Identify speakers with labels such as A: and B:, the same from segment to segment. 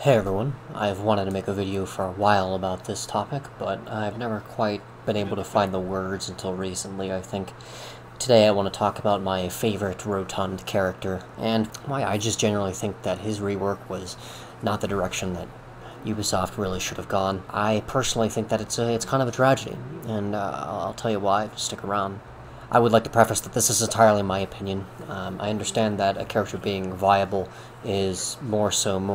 A: Hey everyone, I've wanted to make a video for a while about this topic, but I've never quite been able to find the words until recently, I think. Today I want to talk about my favorite Rotund character, and why I just generally think that his rework was not the direction that Ubisoft really should have gone. I personally think that it's kind of a tragedy, and I'll tell you why, just stick around. I would like to preface that this is entirely my opinion. I understand that a character being viable is more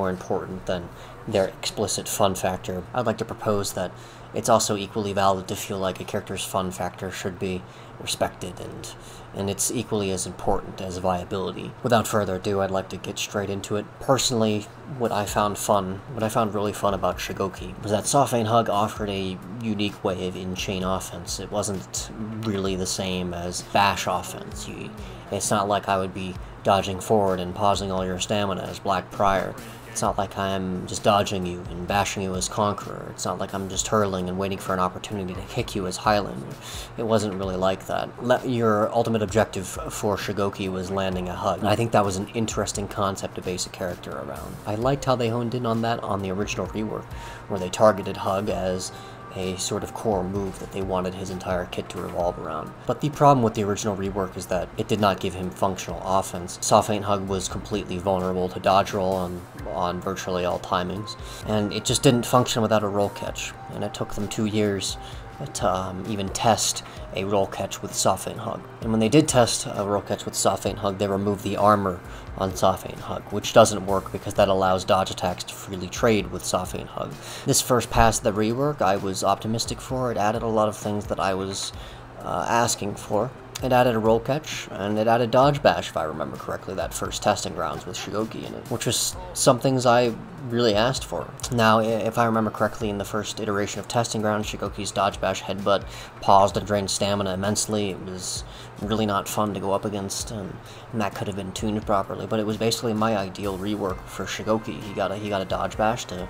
A: important than their explicit fun factor. I'd like to propose that it's also equally valid to feel like a character's fun factor should be respected, and it's equally as important as viability. Without further ado, I'd like to get straight into it. Personally, what I found really fun about Shugoki was that Soft Hug offered a unique way of in-chain offense. It wasn't really the same as bash offense. It's not like I would be dodging forward and pausing all your stamina as Black Prior. It's not like I'm just dodging you and bashing you as Conqueror. It's not like I'm just hurling and waiting for an opportunity to kick you as Highlander. It wasn't really like that. Your ultimate objective for Shugoki was landing a hug, and I think that was an interesting concept to base a character around. I liked how they honed in on that on the original rework, where they targeted hug as a sort of core move that they wanted his entire kit to revolve around. But the problem with the original rework is that it did not give him functional offense. Soft Hug was completely vulnerable to dodge roll on virtually all timings, and it just didn't function without a roll catch, and it took them 2 years to even test a roll catch with Soft Hug. And when they did test a roll catch with Soft Hug, they removed the armor on Soft Hug, which doesn't work because that allows dodge attacks to freely trade with Soft Hug. This first pass of the rework, I was optimistic for. It added a lot of things that I was asking for. It added a roll catch, and it added dodge bash, if I remember correctly, that first testing grounds with Shugoki in it, which was some things I really asked for. Now, if I remember correctly, in the first iteration of testing grounds, Shugoki's dodge bash headbutt paused and drained stamina immensely. It was really not fun to go up against, and that could have been tuned properly, but it was basically my ideal rework for Shugoki. He got a dodge bash to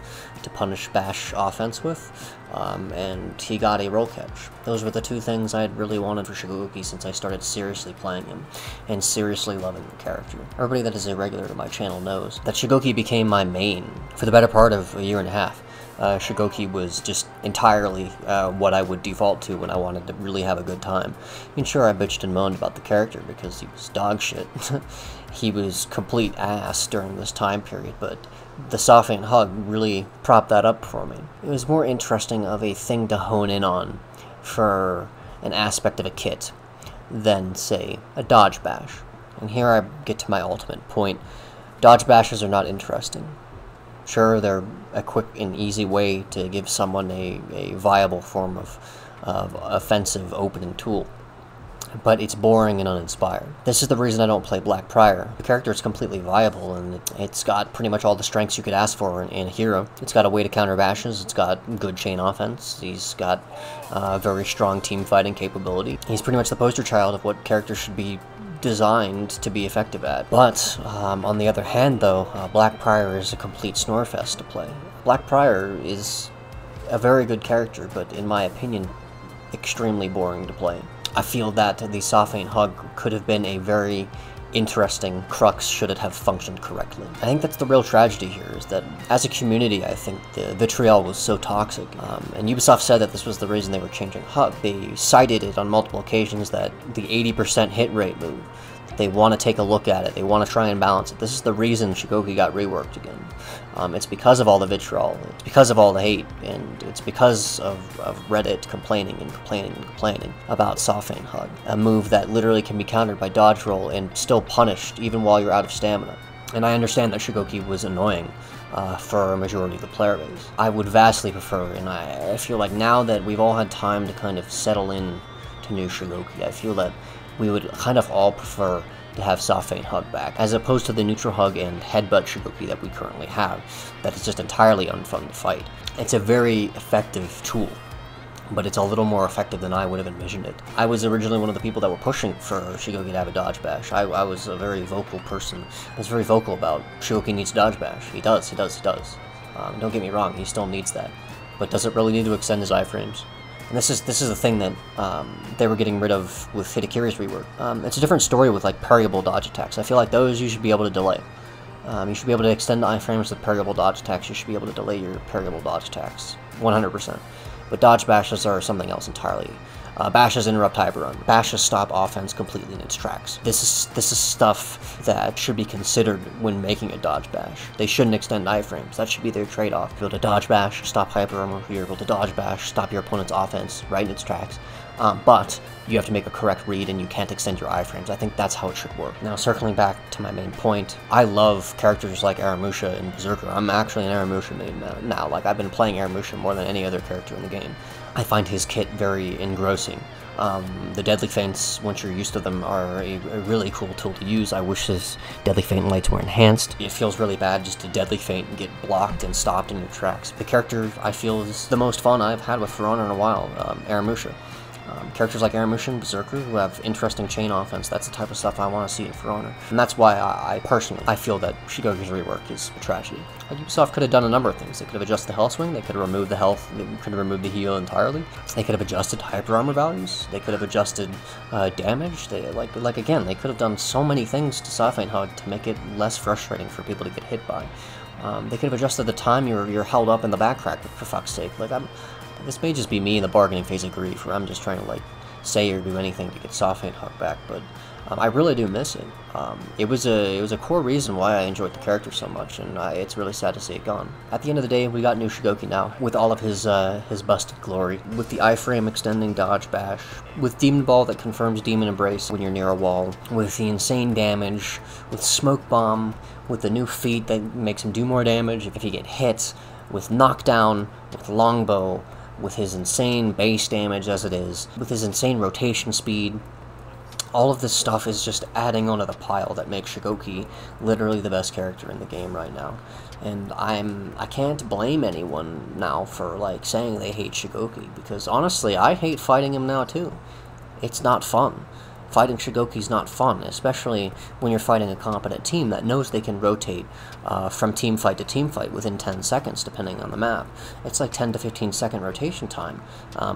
A: punish bash offense with, and he got a roll catch. Those were the two things I had really wanted for Shugoki since I started seriously playing him, and seriously loving the character. Everybody that is a regular to my channel knows that Shugoki became my main for the better part of a year and a half. Shugoki was just entirely what I would default to when I wanted to really have a good time. I mean, sure, I bitched and moaned about the character because he was dog shit. He was complete ass during this time period, but the Soft Hug really propped that up for me. It was more interesting of a thing to hone in on for an aspect of a kit than, say, a dodge bash. And here I get to my ultimate point. Dodge bashes are not interesting. Sure, they're a quick and easy way to give someone a viable form of offensive opening tool, but it's boring and uninspired. This is the reason I don't play Black Prior. The character is completely viable, and it's got pretty much all the strengths you could ask for in a hero. It's got a way to counter bashes, it's got good chain offense, he's got very strong team fighting capability. He's pretty much the poster child of what characters should be designed to be effective at. But on the other hand, though, Black Prior is a complete snorefest to play. Black Prior is a very good character, but in my opinion, extremely boring to play. I feel that the Soft Hug could have been a very interesting crux should it have functioned correctly. I think that's the real tragedy here, is that as a community, I think the vitriol was so toxic, and Ubisoft said that this was the reason they were changing Hug. They cited it on multiple occasions that the 80% hit rate move, they want to take a look at it, they want to try and balance it. This is the reason Shugoki got reworked again. It's because of all the vitriol, it's because of all the hate, and it's because of Reddit complaining about Soft Hug, a move that literally can be countered by dodge roll and still punished even while you're out of stamina. And I understand that Shugoki was annoying for a majority of the player base. I would vastly prefer, and I feel like now that we've all had time to kind of settle in to new Shugoki, I feel that we would kind of all prefer to have Soft Hug back, as opposed to the neutral hug and headbutt Shugoki that we currently have, that is just entirely unfun to fight. It's a very effective tool, but it's a little more effective than I would have envisioned it. I was originally one of the people that were pushing for Shugoki to have a dodge bash. I was a very vocal person. I was very vocal about Shugoki needs dodge bash. He does. Don't get me wrong, he still needs that. But does it really need to extend his iframes? And this is the thing that they were getting rid of with Hitokiri's rework. It's a different story with like parryable dodge attacks. I feel like those you should be able to delay. You should be able to extend iframes with parryable dodge attacks. You should be able to delay your parryable dodge attacks, 100%. But dodge bashes are something else entirely. Bashes interrupt hyper run. Bashes stop offense completely in its tracks. This is stuff that should be considered when making a dodge bash. They shouldn't extend iframes. That should be their trade-off. You're able to dodge bash, stop hyper armor. You're able to dodge bash, stop your opponent's offense right in its tracks. But you have to make a correct read and you can't extend your iframes. I think that's how it should work. Now, circling back to my main point, I love characters like Aramusha and Berserker. I'm actually an Aramusha main now. Like, I've been playing Aramusha more than any other character in the game. I find his kit very engrossing. The Deadly Feints, once you're used to them, are a really cool tool to use. I wish his Deadly Feint lights were enhanced. It feels really bad just to Deadly Feint and get blocked and stopped in your tracks. The character I feel is the most fun I've had with For Honor in a while, Aramusha. Characters like Aramusha and Berserker who have interesting chain offense, that's the type of stuff I want to see in For Honor. And that's why I personally feel that Shugoki's rework is a tragedy. Ubisoft could have done a number of things. They could have adjusted the health swing, they could have removed the health, they could have removed the heal entirely. They could have adjusted hyper armor values, they could have adjusted damage. Like again, they could have done so many things to Sci-Fi HUD to make it less frustrating for people to get hit by. They could have adjusted the time you're held up in the backtrack, for fuck's sake. This may just be me in the bargaining phase of grief, where I'm just trying to, say or do anything to get Sci-Fi HUD back, but I really do miss it. It was a core reason why I enjoyed the character so much, and it's really sad to see it gone. At the end of the day, we got new Shugoki now, with all of his busted glory, with the iframe extending dodge bash, with Demon Ball that confirms Demon Embrace when you're near a wall, with the insane damage, with Smoke Bomb, with the new feat that makes him do more damage if you get hit, with Knockdown, with Longbow, with his insane base damage as it is, with his insane rotation speed. All of this stuff is just adding onto the pile that makes Shugoki literally the best character in the game right now. And I can't blame anyone now for, saying they hate Shugoki, because honestly, I hate fighting him now too. It's not fun. Fighting Shugoki's not fun, especially when you're fighting a competent team that knows they can rotate from team fight to team fight within 10 seconds, depending on the map. It's like 10 to 15 second rotation time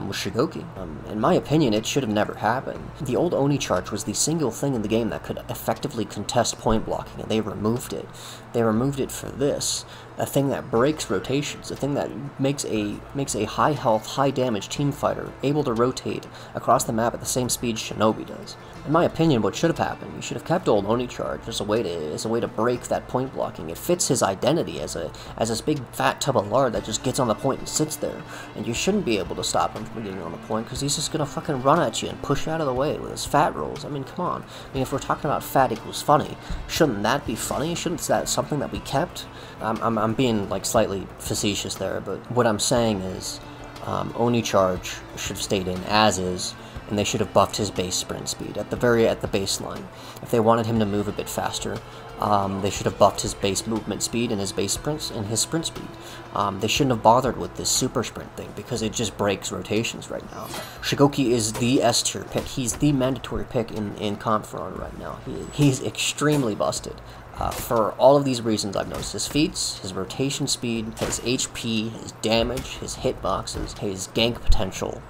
A: with Shugoki. In my opinion, it should have never happened. The old Oni charge was the single thing in the game that could effectively contest point blocking, and they removed it. They removed it for this. A thing that breaks rotations, a thing that makes a high health, high damage team fighter able to rotate across the map at the same speed Shinobi does. In my opinion, what should have happened, you should have kept old Oni charge as a way to break that point blocking. It fits his identity as this big fat tub of lard that just gets on the point and sits there, and you shouldn't be able to stop him from getting on the point because he's just gonna fucking run at you and push you out of the way with his fat rolls. I mean, come on. I mean, if we're talking about fat equals funny, shouldn't that be funny? Shouldn't that something that we kept? I'm being slightly facetious there, but what I'm saying is Oni charge should have stayed in as is, and they should have buffed his base sprint speed at the baseline. If they wanted him to move a bit faster, they should have buffed his base movement speed and his base sprints and his sprint speed. They shouldn't have bothered with this super sprint thing because it just breaks rotations right now. Shugoki is the S tier pick. He's the mandatory pick in comp for Honor right now. He's extremely busted. For all of these reasons I've noticed, his feats, his rotation speed, his HP, his damage, his hitboxes, his gank potential,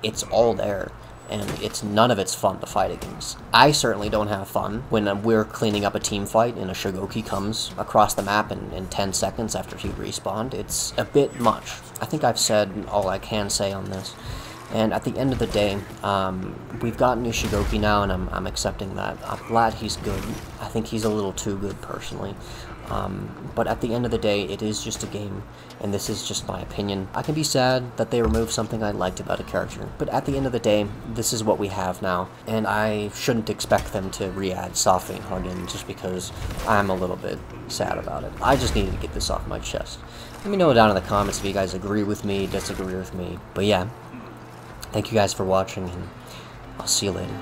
A: it's all there, and none of it's fun to fight against. I certainly don't have fun when we're cleaning up a team fight and a Shugoki comes across the map in 10 seconds after he respawned. It's a bit much. I think I've said all I can say on this. And at the end of the day, we've got new Shugoki now, and I'm accepting that. I'm glad he's good. I think he's a little too good, personally. But at the end of the day, it is just a game, and this is just my opinion. I can be sad that they removed something I liked about a character, but at the end of the day, this is what we have now, and I shouldn't expect them to re-add Sci-Fi HUD in just because I'm a little bit sad about it. I just needed to get this off my chest. Let me know down in the comments if you guys agree with me, disagree with me, but yeah. Thank you guys for watching, and I'll see you later.